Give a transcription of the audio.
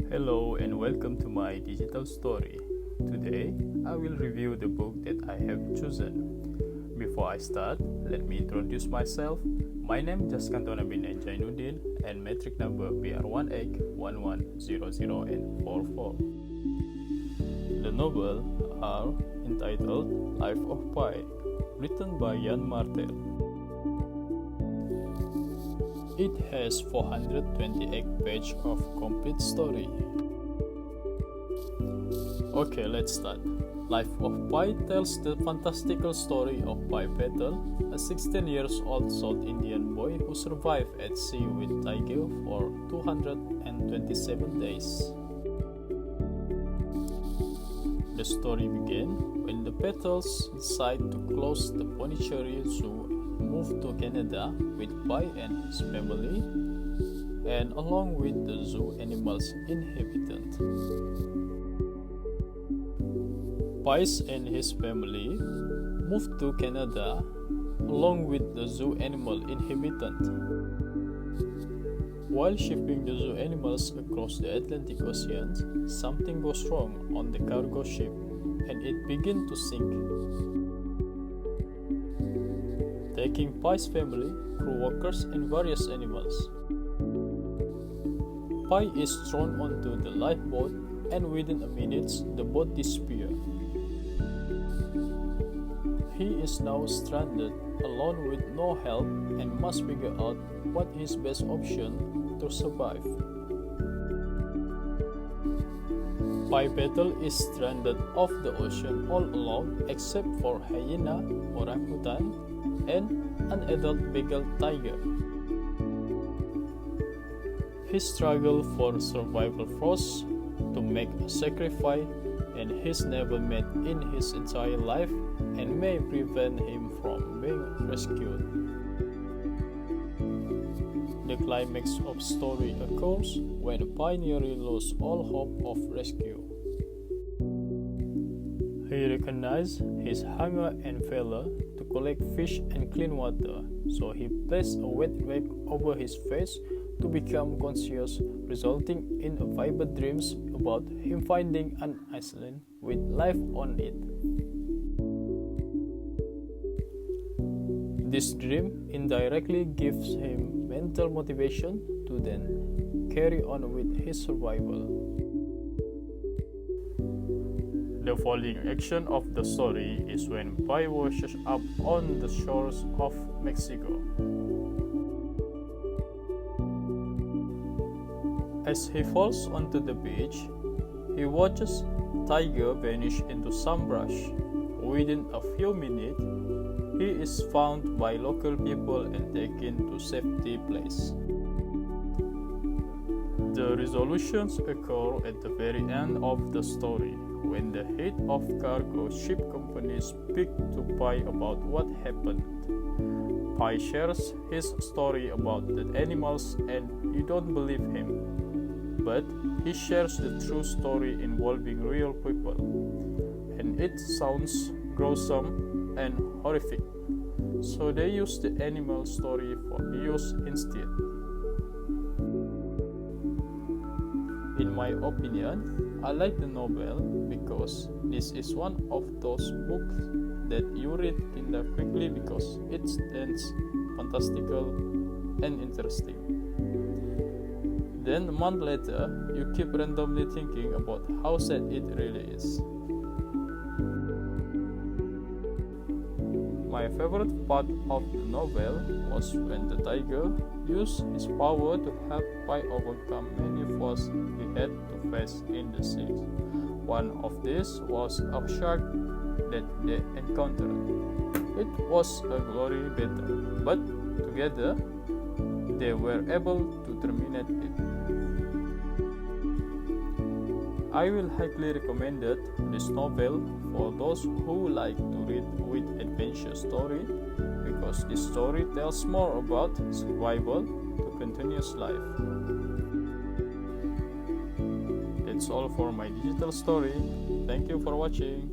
Hello and welcome to my digital story. Today, I will review the book that I have chosen. Before I start, let me introduce myself. My name is Jaskantona bin Jainuddin and metric number BR181100 and 44. The novel are entitled Life of Pi, written by Jan Martel. It has 428 pages of complete story. Okay, let's start. Life of Pi tells the fantastical story of Pi Patel, a 16 years old South Indian boy who survived at sea with tiger for 227 days. The story began when the Patels decide to close the Pondicherry Zoo and move to Canada with Pi and his family, and along with the zoo animals' inhabitant. Pi and his family moved to Canada along with the zoo animal inhabitant. While shipping the zoo animals across the Atlantic Ocean, something goes wrong on the cargo ship and it begins to sink, taking Pi's family, crew workers, and various animals. Pi is thrown onto the lifeboat, and within a minute, the boat disappears. He is now stranded, alone with no help, and must figure out what is his best option to survive. Pi Patel is stranded off the ocean all alone except for hyena, orangutan, and an adult Bengal tiger. He struggles for survival force to make a sacrifice, and he's never met in his entire life and may prevent him from being rescued. The climax of story occurs when Pi nearly loses all hope of rescue. He recognizes his hunger and failure to collect fish and clean water, so he places a wet rag over his face to become conscious, resulting in vivid dreams about him finding an island with life on it. This dream indirectly gives him mental motivation to then carry on with his survival. The following action of the story is when Pi washes up on the shores of Mexico. As he falls onto the beach, he watches tiger vanish into some brush. Within a few minutes, he is found by local people and taken to safety place. The resolutions occur at the very end of the story, when the head of cargo ship company speaks to Pi about what happened. Pi shares his story about the animals and you don't believe him, but he shares the true story involving real people, and it sounds gruesome and horrific, so they use the animal story for use instead. In my opinion, I like the novel because this is one of those books that you read kinda quickly because it's dense, fantastical, and interesting. Then a month later, you keep randomly thinking about how sad it really is. My favorite part of the novel was when the tiger used his power to help Pi overcome many foes he had to face in the sea. One of these was a shark that they encountered. It was a glory battle, but together they were able to terminate it. I will highly recommend this novel for those who like to read with adventure story, because this story tells more about survival to continuous life. That's all for my digital story. Thank you for watching.